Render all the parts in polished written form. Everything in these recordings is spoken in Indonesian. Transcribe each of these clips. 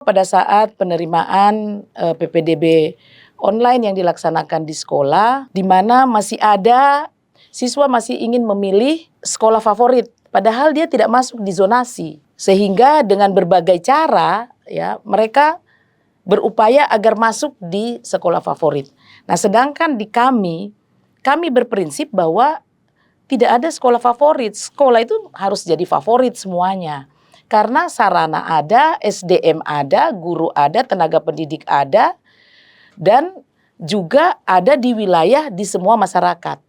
Pada saat penerimaan PPDB online yang dilaksanakan di sekolah, di mana masih ada siswa masih ingin memilih sekolah favorit, padahal dia tidak masuk di zonasi. Sehingga dengan berbagai cara ya mereka berupaya agar masuk di sekolah favorit. Nah, sedangkan di kami berprinsip bahwa tidak ada sekolah favorit. Sekolah itu harus jadi favorit semuanya. Karena sarana ada, SDM ada, guru ada, tenaga pendidik ada, dan juga ada di wilayah di semua masyarakat.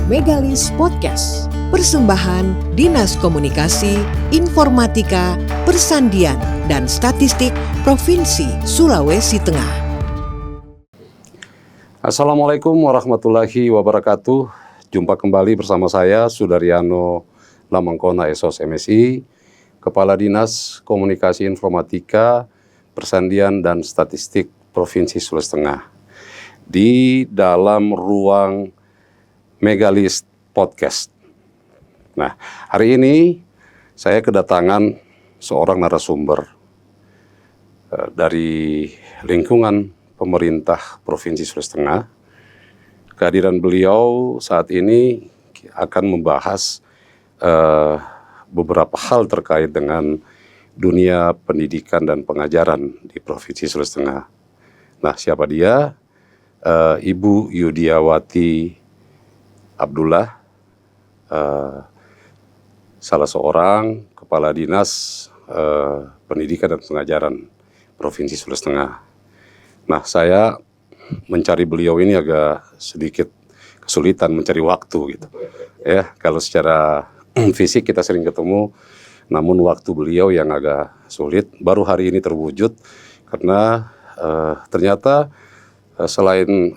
Megalis Podcast, persembahan Dinas Komunikasi, Informatika, Persandian, dan Statistik Provinsi Sulawesi Tengah. Assalamualaikum warahmatullahi wabarakatuh. Jumpa kembali bersama saya, Sudaryano Lamangkona Esos MSI, Kepala Dinas Komunikasi Informatika, Persandian, dan Statistik Provinsi Sulawesi Tengah. Di dalam ruang Megalis Podcast. Nah, hari ini saya kedatangan seorang narasumber dari lingkungan pemerintah Provinsi Sulawesi Tengah. Kehadiran beliau saat ini akan membahas beberapa hal terkait dengan dunia pendidikan dan pengajaran di Provinsi Sulawesi Tengah. Nah, siapa dia? Ibu Yudiawati Abdullah, salah seorang kepala dinas pendidikan dan pengajaran Provinsi Sulawesi Tengah. Nah, saya mencari beliau ini agak sedikit kesulitan mencari waktu gitu. Ya, kalau secara fisik kita sering ketemu, namun waktu beliau yang agak sulit. Baru hari ini terwujud karena ternyata selain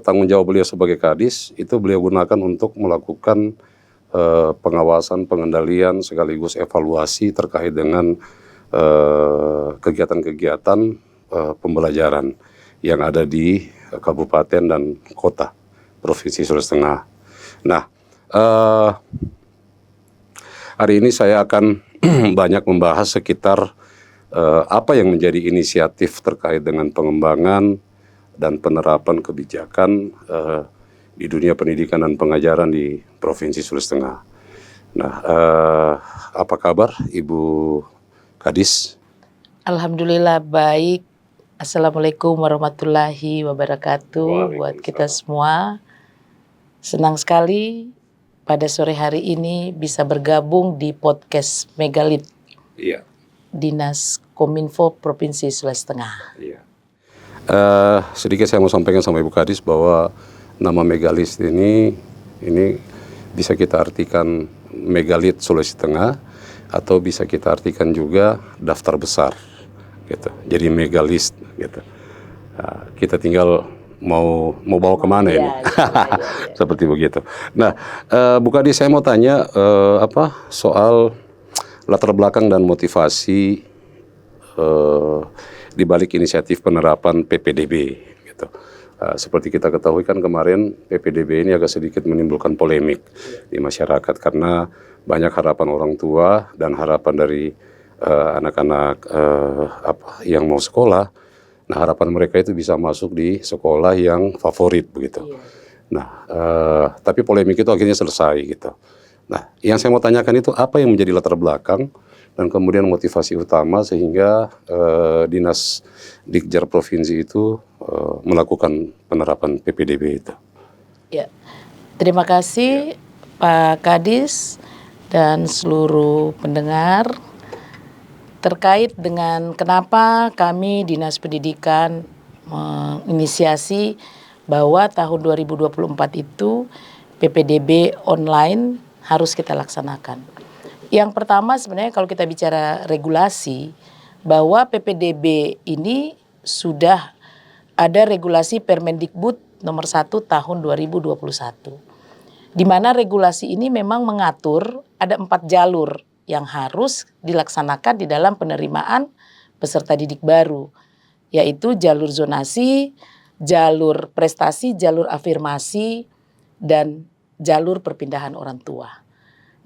tanggung jawab beliau sebagai Kadis, itu beliau gunakan untuk melakukan pengawasan, pengendalian, sekaligus evaluasi terkait dengan kegiatan-kegiatan pembelajaran yang ada di kabupaten dan kota Provinsi Sulawesi Tengah. Nah, hari ini saya akan banyak membahas sekitar apa yang menjadi inisiatif terkait dengan pengembangan dan penerapan kebijakan di dunia pendidikan dan pengajaran di Provinsi Sulawesi Tengah. Nah, apa kabar Ibu Kadis? Alhamdulillah baik. Assalamualaikum warahmatullahi wabarakatuh buat kita semua. Senang sekali pada sore hari ini bisa bergabung di podcast Megalit. Iya. Dinas Kominfo Provinsi Sulawesi Tengah. Iya. Sedikit saya mau sampaikan sama Ibu Kadis bahwa nama Megalis ini bisa kita artikan Megalit Sulawesi Tengah atau bisa kita artikan juga daftar besar gitu. Jadi Megalis gitu. Kita tinggal mau bawa kemana ini? Seperti begitu. Nah, Bu Kadis, saya mau tanya soal latar belakang dan motivasi di balik inisiatif penerapan PPDB gitu. Seperti kita ketahui kan kemarin PPDB ini agak sedikit menimbulkan polemik di masyarakat karena banyak harapan orang tua dan harapan dari anak-anak yang mau sekolah. Nah, harapan mereka itu bisa masuk di sekolah yang favorit begitu. Nah, tapi polemik itu akhirnya selesai gitu. Nah, yang saya mau tanyakan itu apa yang menjadi latar belakang dan kemudian motivasi utama sehingga Dinas Dikjar Provinsi itu melakukan penerapan PPDB itu. Ya, terima kasih Pak Kadis dan seluruh pendengar terkait dengan kenapa kami Dinas Pendidikan menginisiasi bahwa tahun 2024 itu PPDB online harus kita laksanakan. Yang pertama sebenarnya kalau kita bicara regulasi, bahwa PPDB ini sudah ada regulasi Permendikbud nomor 1 tahun 2021. Di mana regulasi ini memang mengatur ada 4 jalur yang harus dilaksanakan di dalam penerimaan peserta didik baru, yaitu jalur zonasi, jalur prestasi, jalur afirmasi, dan jalur perpindahan orang tua.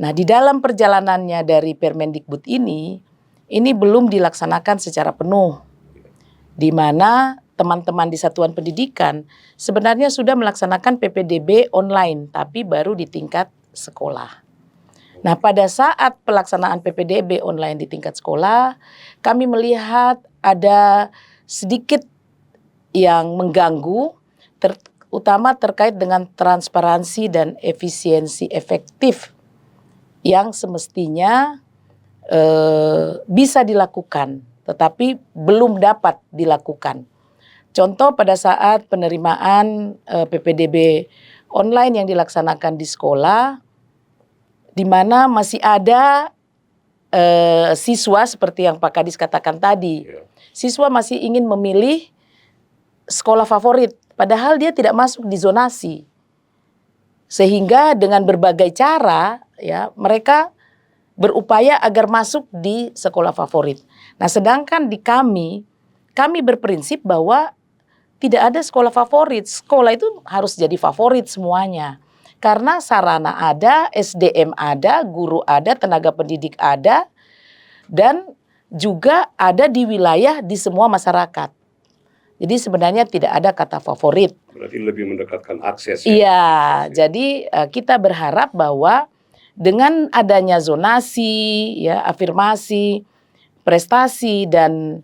Nah, di dalam perjalanannya dari Permendikbud ini belum dilaksanakan secara penuh, di mana teman-teman di satuan pendidikan sebenarnya sudah melaksanakan PPDB online, tapi baru di tingkat sekolah. Nah, pada saat pelaksanaan PPDB online di tingkat sekolah, kami melihat ada sedikit yang mengganggu, terutama terkait dengan transparansi dan efisiensi efektif yang semestinya bisa dilakukan, tetapi belum dapat dilakukan. Contoh pada saat penerimaan PPDB online yang dilaksanakan di sekolah, di mana masih ada siswa seperti yang Pak Kadis katakan tadi, siswa masih ingin memilih sekolah favorit, padahal dia tidak masuk di zonasi, sehingga dengan berbagai cara ya mereka berupaya agar masuk di sekolah favorit. Nah, sedangkan di kami berprinsip bahwa tidak ada sekolah favorit. Sekolah itu harus jadi favorit semuanya. Karena sarana ada, SDM ada, guru ada, tenaga pendidik ada, dan juga ada di wilayah di semua masyarakat. Jadi sebenarnya tidak ada kata favorit. Berarti lebih mendekatkan akses. Iya, jadi kita berharap bahwa dengan adanya zonasi, ya, afirmasi, prestasi, dan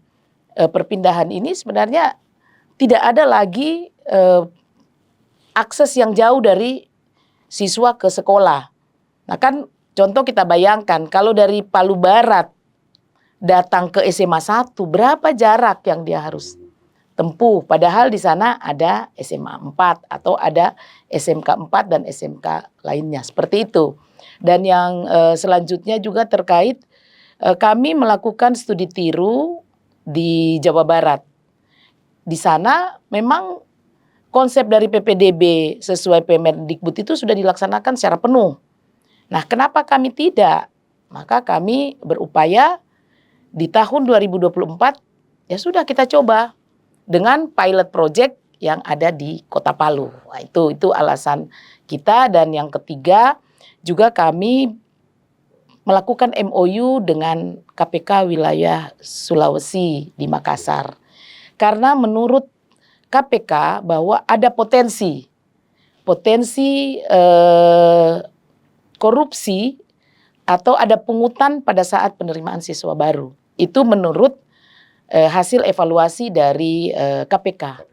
perpindahan ini sebenarnya tidak ada lagi akses yang jauh dari siswa ke sekolah. Nah kan contoh kita bayangkan kalau dari Palu Barat datang ke SMA 1, berapa jarak yang dia harus tempuh. Padahal di sana ada SMA 4 atau ada SMK 4 dan SMK lainnya. Seperti itu. Dan yang selanjutnya juga terkait kami melakukan studi tiru di Jawa Barat. Di sana memang konsep dari PPDB sesuai Permendikbud itu sudah dilaksanakan secara penuh. Nah, kenapa kami tidak? Maka kami berupaya di tahun 2024 ya sudah kita coba dengan pilot project yang ada di Kota Palu. Nah, itu alasan kita. Dan yang ketiga juga kami melakukan MOU dengan KPK wilayah Sulawesi di Makassar. Karena menurut KPK bahwa ada potensi korupsi atau ada pungutan pada saat penerimaan siswa baru. Itu menurut hasil evaluasi dari KPK.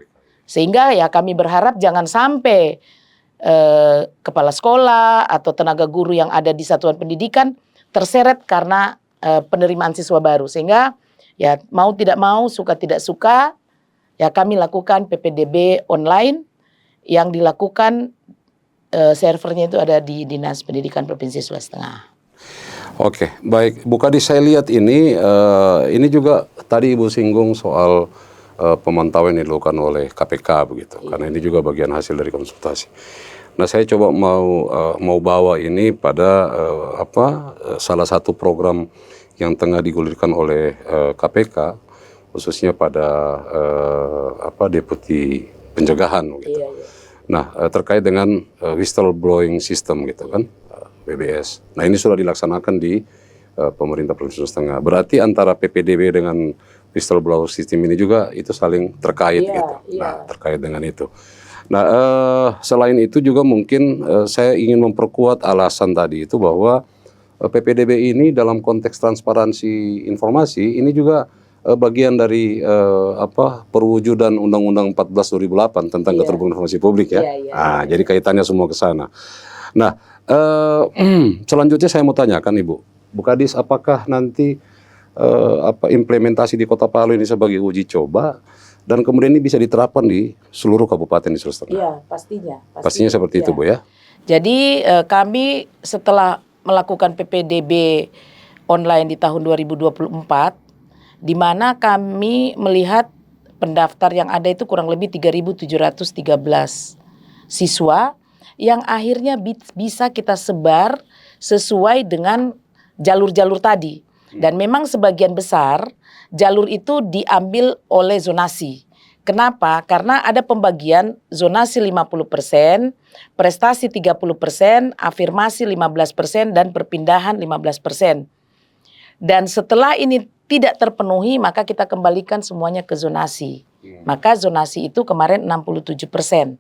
Sehingga ya kami berharap jangan sampai kepala sekolah atau tenaga guru yang ada di satuan pendidikan terseret karena penerimaan siswa baru. Sehingga ya mau tidak mau, suka tidak suka, ya kami lakukan PPDB online yang dilakukan servernya itu ada di Dinas Pendidikan Provinsi Sulawesi Tengah. Oke, baik. Bu Kadis, saya lihat ini juga tadi Ibu singgung soal pemantauan yang dilakukan oleh KPK begitu. Karena ini juga bagian hasil dari konsultasi. Nah, saya coba mau bawa ini pada salah satu program yang tengah digulirkan oleh KPK, khususnya pada deputi pencegahan gitu. Iya. Nah, terkait dengan whistleblowing system gitu kan, WBS. Nah, ini sudah dilaksanakan di pemerintah Provinsi Sulawesi Tengah. Berarti antara PPDB dengan whistleblower system ini juga itu saling terkait gitu. Iya. Nah, terkait dengan itu. Nah, selain itu juga mungkin saya ingin memperkuat alasan tadi itu bahwa PPDB ini dalam konteks transparansi informasi ini juga bagian dari perwujudan Undang-Undang 14 2008 tentang keterbukaan informasi publik ya. Nah, jadi kaitannya semua ke sana. Nah, selanjutnya saya mau tanyakan Ibu, Bu Kadis, apakah nanti implementasi di Kota Palu ini sebagai uji coba dan kemudian ini bisa diterapkan di seluruh kabupaten di Sulawesi Tengah? Iya, pastinya. Pastinya seperti itu, Bu ya. Jadi kami setelah melakukan PPDB online di tahun 2024, di mana kami melihat pendaftar yang ada itu kurang lebih 3.713 siswa yang akhirnya bisa kita sebar sesuai dengan jalur-jalur tadi. Dan memang sebagian besar jalur itu diambil oleh zonasi. Kenapa? Karena ada pembagian zonasi 50%, prestasi 30%, afirmasi 15%, dan perpindahan 15%. Dan setelah ini tidak terpenuhi, maka kita kembalikan semuanya ke zonasi. Maka zonasi itu kemarin 67%.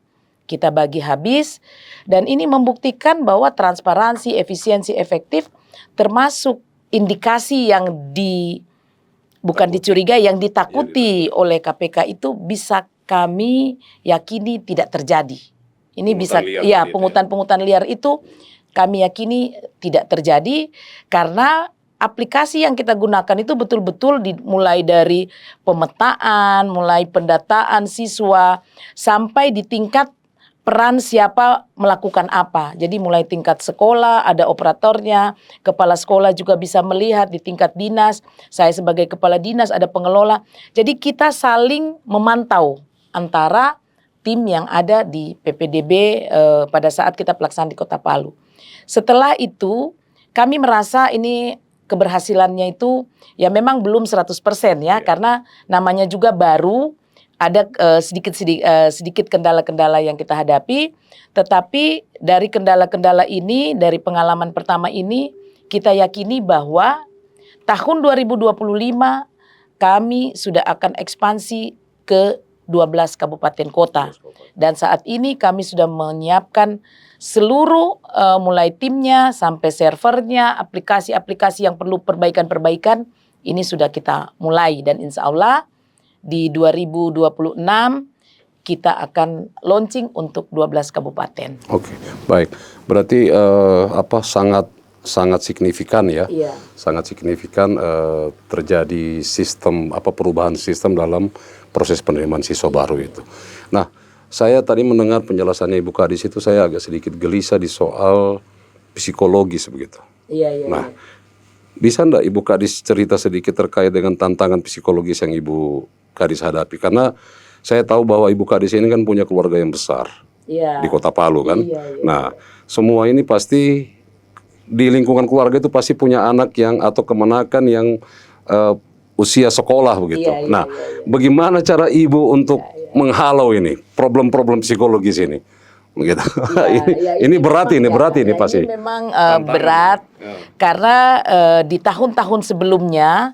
Kita bagi habis, dan ini membuktikan bahwa transparansi, efisiensi, efektif, termasuk indikasi yang bukan dicurigai, yang ditakuti oleh KPK itu bisa kami yakini tidak terjadi. Ini bisa, ya, pungutan-pungutan liar itu kami yakini tidak terjadi karena aplikasi yang kita gunakan itu betul-betul mulai dari pemetaan, mulai pendataan siswa, sampai di tingkat peran siapa melakukan apa. Jadi mulai tingkat sekolah, ada operatornya, kepala sekolah juga bisa melihat di tingkat dinas, saya sebagai kepala dinas, ada pengelola. Jadi kita saling memantau antara tim yang ada di PPDB pada saat kita pelaksanaan di Kota Palu. Setelah itu kami merasa ini keberhasilannya itu ya memang belum 100% ya, karena namanya juga baru. Ada sedikit kendala-kendala yang kita hadapi, tetapi dari kendala-kendala ini, dari pengalaman pertama ini, kita yakini bahwa tahun 2025 kami sudah akan ekspansi ke 12 kabupaten kota. Dan saat ini kami sudah menyiapkan seluruh mulai timnya sampai servernya, aplikasi-aplikasi yang perlu perbaikan-perbaikan, ini sudah kita mulai, dan insya Allah di 2026 kita akan launching untuk 12 kabupaten. Oke, baik. Berarti sangat signifikan ya. Iya. Sangat signifikan terjadi perubahan sistem dalam proses penerimaan siswa baru itu. Nah, saya tadi mendengar penjelasannya Ibu Kadis itu, saya agak sedikit gelisah di soal psikologis begitu. Iya. Nah, bisa enggak Ibu Kadis cerita sedikit terkait dengan tantangan psikologis yang Ibu Kadis hadapi? Karena saya tahu bahwa Ibu Kadis ini kan punya keluarga yang besar di Kota Palu kan. Iya. Nah, semua ini pasti di lingkungan keluarga itu pasti punya anak yang atau kemenakan yang usia sekolah begitu. Iya. Bagaimana cara Ibu untuk menghalau ini problem-problem psikologis ini? Gitu. Ini berat ini pasti. Ini memang berat karena di tahun-tahun sebelumnya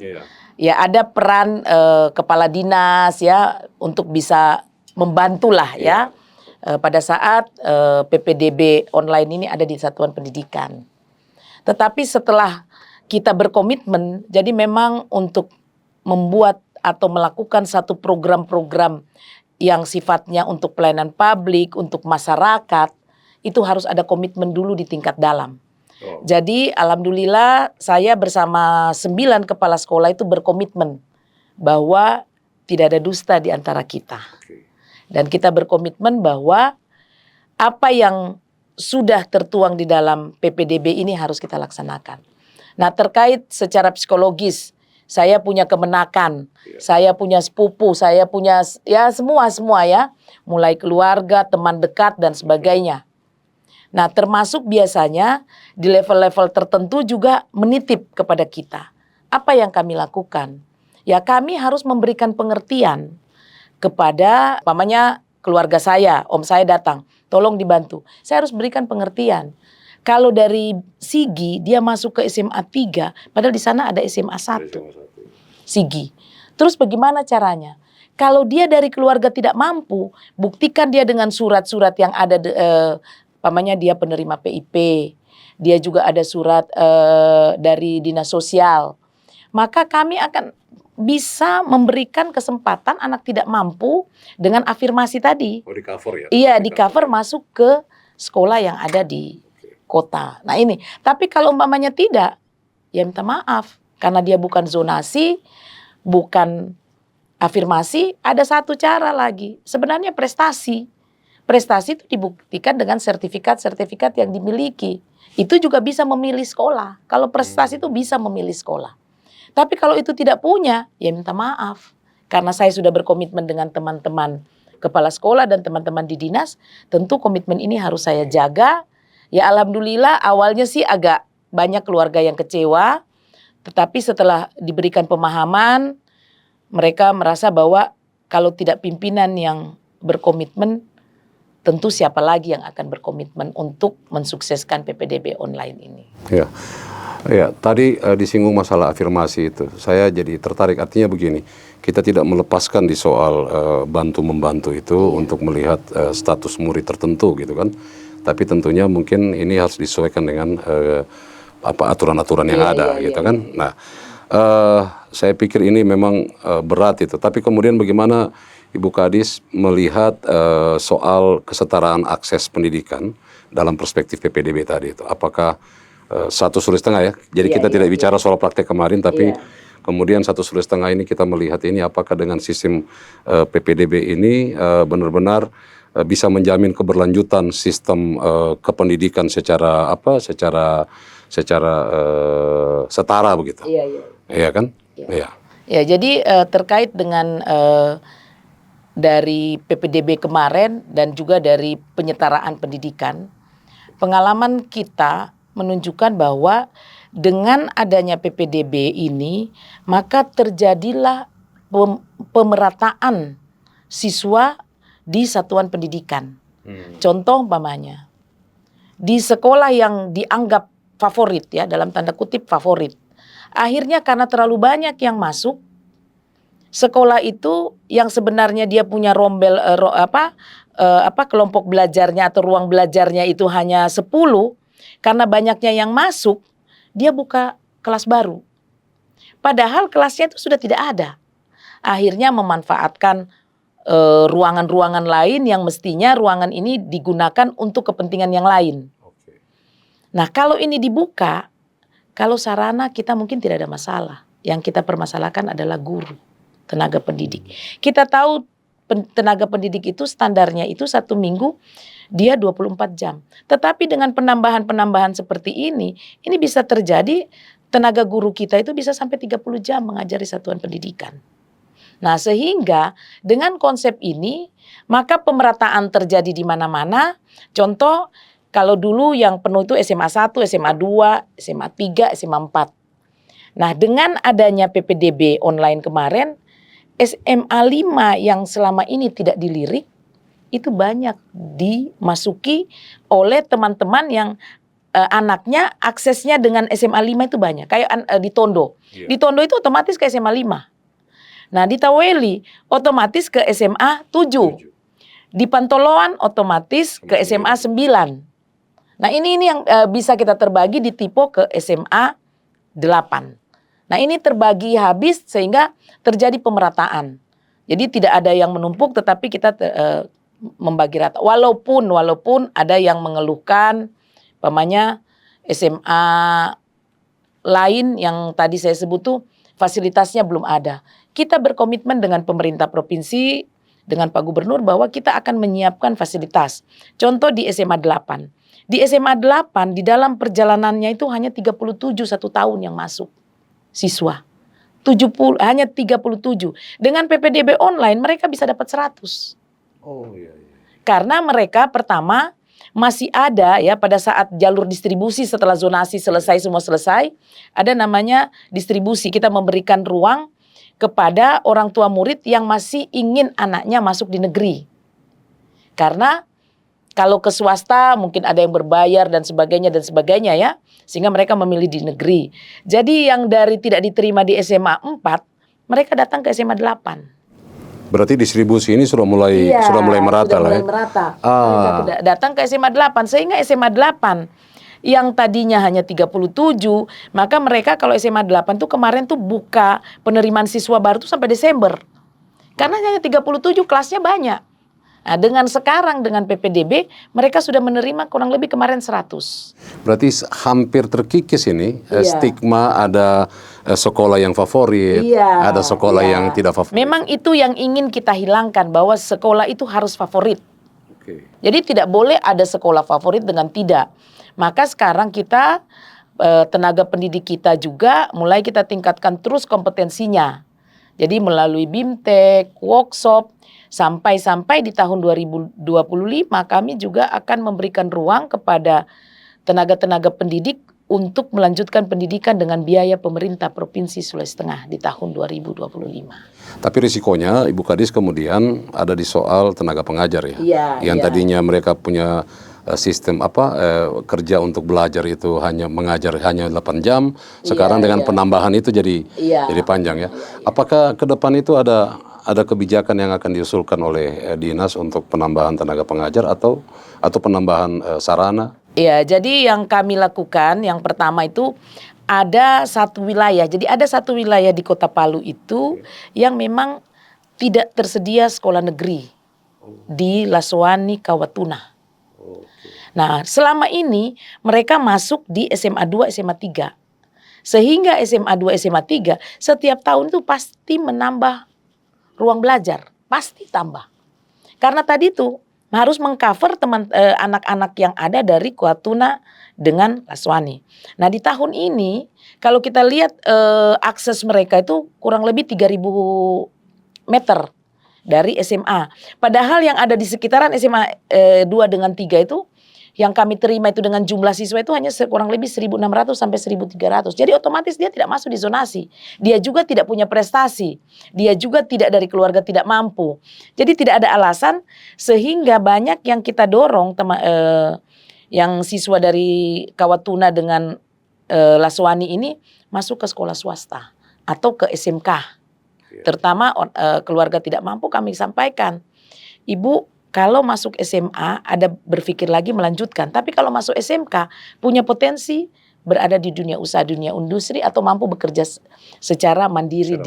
ya ada peran kepala dinas ya untuk bisa membantulah ya pada saat PPDB online ini ada di satuan pendidikan. Tetapi setelah kita berkomitmen, jadi memang untuk membuat atau melakukan satu program-program yang sifatnya untuk pelayanan publik, untuk masyarakat, itu harus ada komitmen dulu di tingkat dalam. Jadi alhamdulillah saya bersama 9 kepala sekolah itu berkomitmen bahwa tidak ada dusta di antara kita. Dan kita berkomitmen bahwa apa yang sudah tertuang di dalam PPDB ini harus kita laksanakan. Nah, terkait secara psikologis, saya punya kemenakan, saya punya sepupu, saya punya ya semua ya, mulai keluarga, teman dekat dan sebagainya. Nah, termasuk biasanya di level-level tertentu juga menitip kepada kita. Apa yang kami lakukan? Ya kami harus memberikan pengertian kepada pamannya keluarga saya, om saya datang, tolong dibantu. Saya harus berikan pengertian. Kalau dari Sigi dia masuk ke SMA 3, padahal di sana ada SMA 1. Sigi. Terus bagaimana caranya? Kalau dia dari keluarga tidak mampu, buktikan dia dengan surat-surat yang ada, pamannya dia penerima PIP, dia juga ada surat dari dinas sosial. Maka kami akan bisa memberikan kesempatan anak tidak mampu dengan afirmasi tadi. di cover ya? Iya, di cover masuk ke sekolah yang ada di kota. Nah ini, tapi kalau umpamanya tidak, ya minta maaf. Karena dia bukan zonasi, bukan afirmasi, ada satu cara lagi. Sebenarnya prestasi. Prestasi itu dibuktikan dengan sertifikat-sertifikat yang dimiliki. Itu juga bisa memilih sekolah. Kalau prestasi itu bisa memilih sekolah. Tapi kalau itu tidak punya, ya minta maaf. Karena saya sudah berkomitmen dengan teman-teman kepala sekolah dan teman-teman di dinas, tentu komitmen ini harus saya jaga. Ya alhamdulillah awalnya sih agak banyak keluarga yang kecewa, tetapi setelah diberikan pemahaman, mereka merasa bahwa kalau tidak pimpinan yang berkomitmen, tentu siapa lagi yang akan berkomitmen untuk mensukseskan PPDB online ini. Ya, ya. Tadi disinggung masalah afirmasi itu. Saya jadi tertarik. Artinya begini, kita tidak melepaskan di soal bantu-membantu itu untuk melihat status murid tertentu gitu kan. Tapi tentunya mungkin ini harus disesuaikan dengan aturan-aturan yang ada gitu kan. Nah, saya pikir ini memang berat itu. Tapi kemudian bagaimana Ibu Kadis melihat soal kesetaraan akses pendidikan dalam perspektif PPDB tadi itu? Apakah 1,5 ya? Jadi kita tidak bicara soal praktek kemarin, tapi kemudian 1,5 ini kita melihat ini apakah dengan sistem PPDB ini benar-benar bisa menjamin keberlanjutan sistem kependidikan secara setara begitu? Iya kan? Iya. Ya, jadi terkait dengan dari PPDB kemarin dan juga dari penyetaraan pendidikan, pengalaman kita menunjukkan bahwa dengan adanya PPDB ini, maka terjadilah pemerataan siswa di satuan pendidikan. Contoh umpamanya, di sekolah yang dianggap favorit ya, dalam tanda kutip favorit, akhirnya karena terlalu banyak yang masuk, sekolah itu yang sebenarnya dia punya rombel kelompok belajarnya atau ruang belajarnya itu hanya 10, karena banyaknya yang masuk, dia buka kelas baru. Padahal kelasnya itu sudah tidak ada. Akhirnya memanfaatkan ruangan-ruangan lain yang mestinya ruangan ini digunakan untuk kepentingan yang lain. Nah, kalau ini dibuka, kalau sarana kita mungkin tidak ada masalah. Yang kita permasalahkan adalah guru, tenaga pendidik. Kita tahu tenaga pendidik itu standarnya itu 1 minggu dia 24 jam. Tetapi dengan penambahan-penambahan seperti ini bisa terjadi tenaga guru kita itu bisa sampai 30 jam mengajari satuan pendidikan. Nah, sehingga dengan konsep ini maka pemerataan terjadi di mana-mana. Contoh, kalau dulu yang penuh itu SMA 1, SMA 2, SMA 3, SMA 4. Nah, dengan adanya PPDB online kemarin, SMA 5 yang selama ini tidak dilirik, itu banyak dimasuki oleh teman-teman yang anaknya aksesnya dengan SMA 5 itu banyak. Kayak di Tondo. Di Tondo itu otomatis ke SMA 5. Nah, di Taweli otomatis ke SMA 7. Di Pantoloan otomatis ke SMA 9. Nah, ini yang bisa kita terbagi di tipe ke SMA 8. Nah, ini terbagi habis sehingga terjadi pemerataan. Jadi tidak ada yang menumpuk, tetapi kita membagi rata. Walaupun ada yang mengeluhkan, umpamanya SMA lain yang tadi saya sebut tuh fasilitasnya belum ada. Kita berkomitmen dengan pemerintah provinsi, dengan Pak Gubernur bahwa kita akan menyiapkan fasilitas. Contoh di SMA 8. Di SMA 8 di dalam perjalanannya itu hanya 37 1 tahun yang masuk siswa. 70 hanya 37. Dengan PPDB online mereka bisa dapat 100. Oh iya. Karena mereka pertama masih ada ya pada saat jalur distribusi setelah zonasi selesai, semua selesai, ada namanya distribusi. Kita memberikan ruang kepada orang tua murid yang masih ingin anaknya masuk di negeri. Karena kalau ke swasta mungkin ada yang berbayar dan sebagainya ya. Sehingga mereka memilih di negeri. Jadi yang dari tidak diterima di SMA 4, mereka datang ke SMA 8. Berarti distribusi ini sudah mulai merata lah ya. Merata. Mereka datang ke SMA 8 sehingga SMA 8 yang tadinya hanya 37, maka mereka kalau SMA 8 tuh kemarin tuh buka penerimaan siswa baru tuh sampai Desember. Karena hanya 37 kelasnya banyak. Nah, dengan sekarang dengan PPDB mereka sudah menerima kurang lebih kemarin 100. Berarti hampir terkikis ini stigma ada sekolah yang favorit, ada sekolah yang tidak favorit. Memang itu yang ingin kita hilangkan, bahwa sekolah itu harus favorit. Jadi tidak boleh ada sekolah favorit dengan tidak. Maka sekarang kita tenaga pendidik kita juga mulai kita tingkatkan terus kompetensinya. Jadi melalui BIMTEK, workshop, sampai di tahun 2025 kami juga akan memberikan ruang kepada tenaga-tenaga pendidik untuk melanjutkan pendidikan dengan biaya pemerintah Provinsi Sulawesi Tengah di tahun 2025. Tapi risikonya Ibu Kadis kemudian ada di soal tenaga pengajar ya. Iya, Yang iya. tadinya mereka punya sistem kerja untuk belajar itu hanya mengajar hanya 8 jam, sekarang dengan penambahan itu jadi panjang ya. Apakah ke depan itu ada kebijakan yang akan diusulkan oleh dinas untuk penambahan tenaga pengajar atau penambahan sarana? Ya, jadi yang kami lakukan yang pertama itu ada satu wilayah. Jadi ada satu wilayah di Kota Palu itu yang memang tidak tersedia sekolah negeri di Laswani Kawatuna. Nah, selama ini mereka masuk di SMA 2, SMA 3. Sehingga SMA 2, SMA 3 setiap tahun itu pasti menambah ruang belajar, pasti tambah. Karena tadi itu harus mengcover anak-anak yang ada dari Kawatuna dengan Laswani. Nah, di tahun ini kalau kita lihat akses mereka itu kurang lebih 3.000 meter dari SMA. Padahal yang ada di sekitaran SMA 2 dengan 3 itu yang kami terima itu dengan jumlah siswa itu hanya kurang lebih 1.600 sampai 1.300. Jadi otomatis dia tidak masuk di zonasi. Dia juga tidak punya prestasi. Dia juga tidak dari keluarga tidak mampu. Jadi tidak ada alasan sehingga banyak yang kita dorong yang siswa dari Kawatuna dengan Laswani ini masuk ke sekolah swasta atau ke SMK. Terutama keluarga tidak mampu kami sampaikan. Ibu, kalau masuk SMA ada berpikir lagi melanjutkan. Tapi kalau masuk SMK punya potensi berada di dunia usaha, dunia industri atau mampu bekerja secara mandiri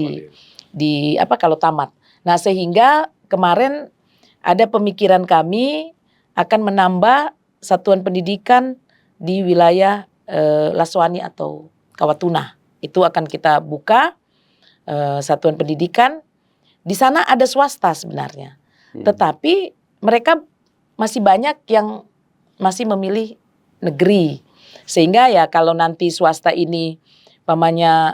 kalau tamat. Nah, sehingga kemarin ada pemikiran kami akan menambah satuan pendidikan di wilayah Laswani atau Kawatuna. Itu akan kita buka satuan pendidikan. Di sana ada swasta sebenarnya. Tetapi mereka masih banyak yang masih memilih negeri. Sehingga ya kalau nanti swasta ini pamannya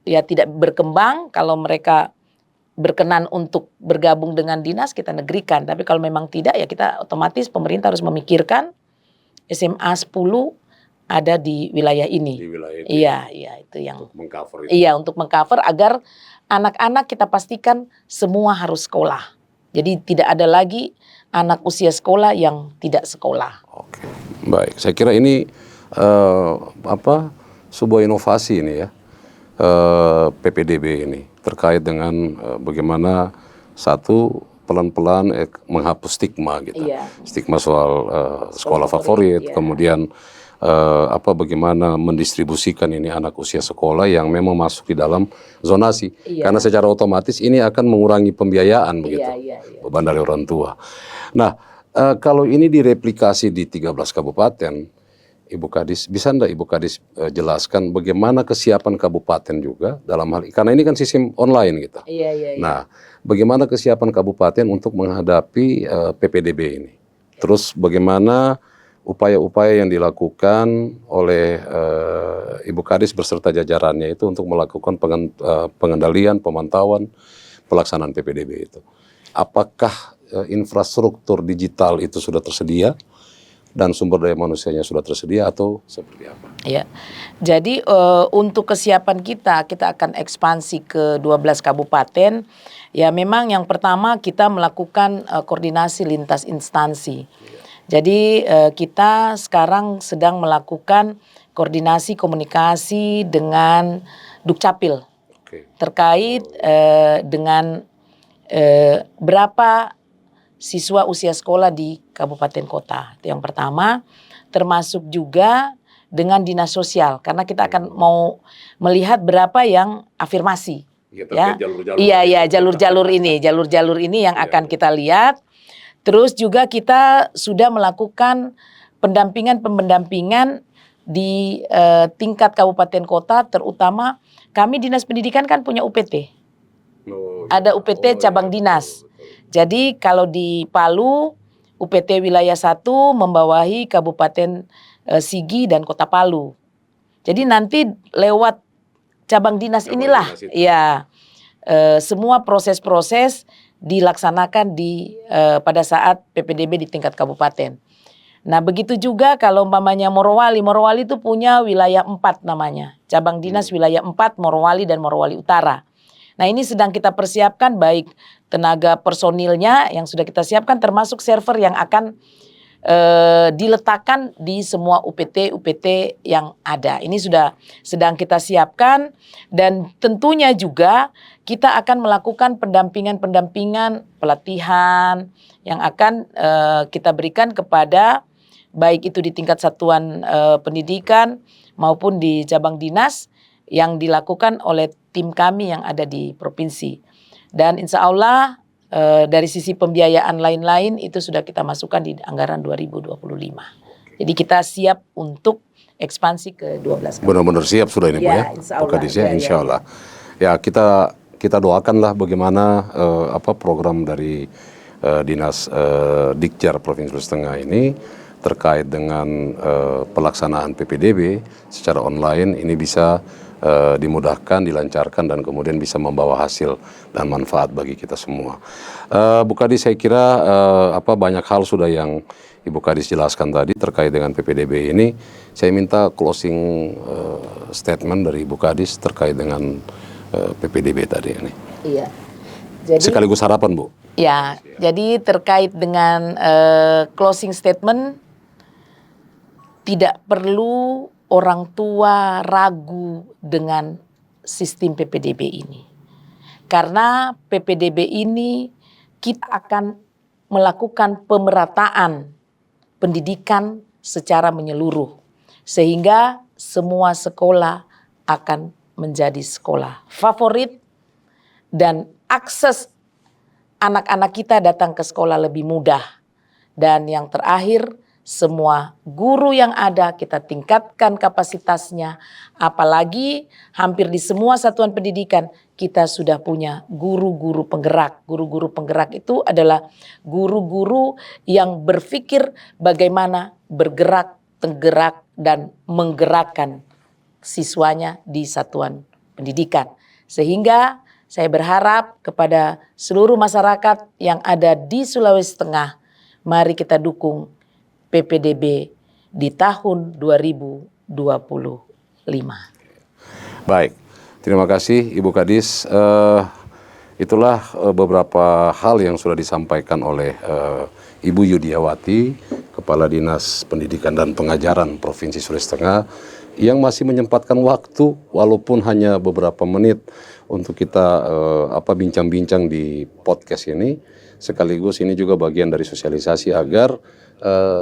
ya tidak berkembang, kalau mereka berkenan untuk bergabung dengan dinas kita negerikan. Tapi kalau memang tidak ya kita otomatis pemerintah harus memikirkan SMA 10 ada di wilayah ini. Di wilayah itu. Iya, itu yang untuk mengcover itu. Iya, untuk mengcover agar anak-anak kita pastikan semua harus sekolah. Jadi tidak ada lagi anak usia sekolah yang tidak sekolah. Oke, baik. Saya kira ini sebuah inovasi ini ya, PPDB ini terkait dengan bagaimana satu pelan-pelan menghapus stigma gitu, stigma soal sekolah favorit, kemudian bagaimana mendistribusikan ini anak usia sekolah yang memang masuk di dalam zonasi, karena secara otomatis ini akan mengurangi pembiayaan begitu, beban dari orang tua. Nah, kalau ini direplikasi di 13 kabupaten, Ibu Kadis, bisa enggak Ibu Kadis jelaskan bagaimana kesiapan kabupaten juga dalam hal, karena ini kan sistem online gitu. Nah, bagaimana kesiapan kabupaten untuk menghadapi PPDB ini? Terus bagaimana upaya-upaya yang dilakukan oleh Ibu Kadis beserta jajarannya itu untuk melakukan pengendalian, pemantauan, pelaksanaan PPDB itu? Apakah infrastruktur digital itu sudah tersedia dan sumber daya manusianya sudah tersedia atau seperti apa? Ya, jadi untuk kesiapan kita akan ekspansi ke 12 kabupaten. Ya memang yang pertama kita melakukan koordinasi lintas instansi. Jadi kita sekarang sedang melakukan koordinasi komunikasi dengan Dukcapil terkait dengan berapa siswa usia sekolah di kabupaten kota. Itu yang pertama, termasuk juga dengan dinas sosial karena kita akan mau melihat berapa yang afirmasi. Jalur-jalur ini yang akan kita lihat. Terus juga kita sudah melakukan pendampingan di tingkat kabupaten kota, terutama kami dinas pendidikan kan punya UPT. Ada UPT cabang dinas. Jadi kalau di Palu, UPT wilayah 1 membawahi Kabupaten Sigi dan Kota Palu. Jadi nanti lewat cabang dinas inilah semua proses-proses dilaksanakan pada saat PPDB di tingkat kabupaten. Nah begitu juga kalau umpamanya Morowali itu punya wilayah 4 namanya. Cabang dinas wilayah 4 Morowali dan Morowali Utara. Nah ini sedang kita persiapkan baik tenaga personilnya yang sudah kita siapkan termasuk server yang akan diletakkan di semua UPT yang ada. Ini sudah sedang kita siapkan dan tentunya juga kita akan melakukan pendampingan pelatihan yang akan kita berikan kepada baik itu di tingkat satuan pendidikan maupun di cabang dinas yang dilakukan oleh tim kami yang ada di provinsi. Dan insya Allah dari sisi pembiayaan lain-lain itu sudah kita masukkan di anggaran 2025. Jadi kita siap untuk ekspansi ke 12 kabupaten. Benar-benar siap sudah ini Bu ya, insya Allah. Bu Kadis ya, insya Allah. Ya kita doakanlah bagaimana program dari Dinas Dikjar Provinsi Sulawesi Tengah ini terkait dengan pelaksanaan PPDB secara online ini bisa dimudahkan, dilancarkan dan kemudian bisa membawa hasil dan manfaat bagi kita semua. Bu Kadis, saya kira banyak hal sudah yang Ibu Kadis jelaskan tadi terkait dengan PPDB ini. Saya minta closing statement dari Ibu Kadis terkait dengan PPDB tadi ini. Iya. Jadi, sekaligus harapan Bu. Ya, jadi terkait dengan closing statement tidak perlu orang tua ragu dengan sistem PPDB ini. Karena PPDB ini kita akan melakukan pemerataan pendidikan secara menyeluruh. Sehingga semua sekolah akan menjadi sekolah favorit dan akses anak-anak kita datang ke sekolah lebih mudah. Dan yang terakhir, semua guru yang ada kita tingkatkan kapasitasnya. Apalagi hampir di semua satuan pendidikan kita sudah punya guru-guru penggerak. Guru-guru penggerak itu adalah guru-guru yang berpikir bagaimana bergerak, tergerak, dan menggerakkan siswanya di satuan pendidikan. Sehingga saya berharap kepada seluruh masyarakat yang ada di Sulawesi Tengah, mari kita dukung PPDB di tahun 2025. Baik, terima kasih Ibu Kadis. Itulah beberapa hal yang sudah disampaikan oleh Ibu Yudiawati, Kepala Dinas Pendidikan dan Pengajaran Provinsi Sulawesi Tengah, yang masih menyempatkan waktu walaupun hanya beberapa menit untuk kita bincang-bincang di podcast ini. Sekaligus ini juga bagian dari sosialisasi agar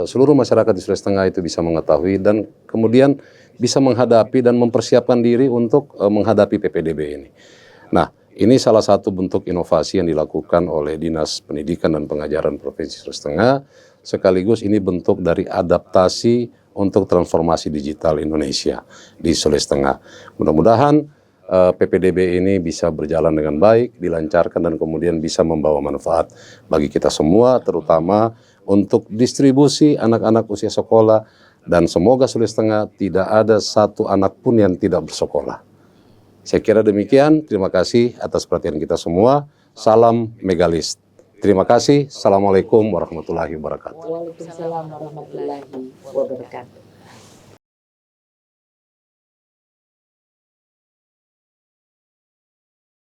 seluruh masyarakat di Sulawesi Tengah itu bisa mengetahui dan kemudian bisa menghadapi dan mempersiapkan diri untuk menghadapi PPDB ini. Nah, ini salah satu bentuk inovasi yang dilakukan oleh Dinas Pendidikan dan Pengajaran Provinsi Sulawesi Tengah. Sekaligus ini bentuk dari adaptasi untuk transformasi digital Indonesia di Sulawesi Tengah. Mudah-mudahan PPDB ini bisa berjalan dengan baik, dilancarkan dan kemudian bisa membawa manfaat bagi kita semua, terutama untuk distribusi anak-anak usia sekolah, dan semoga Sulawesi Tengah tidak ada satu anak pun yang tidak bersekolah. Saya kira demikian, terima kasih atas perhatian kita semua. Salam Megalis. Terima kasih. Assalamualaikum warahmatullahi wabarakatuh. Waalaikumsalam warahmatullahi wabarakatuh.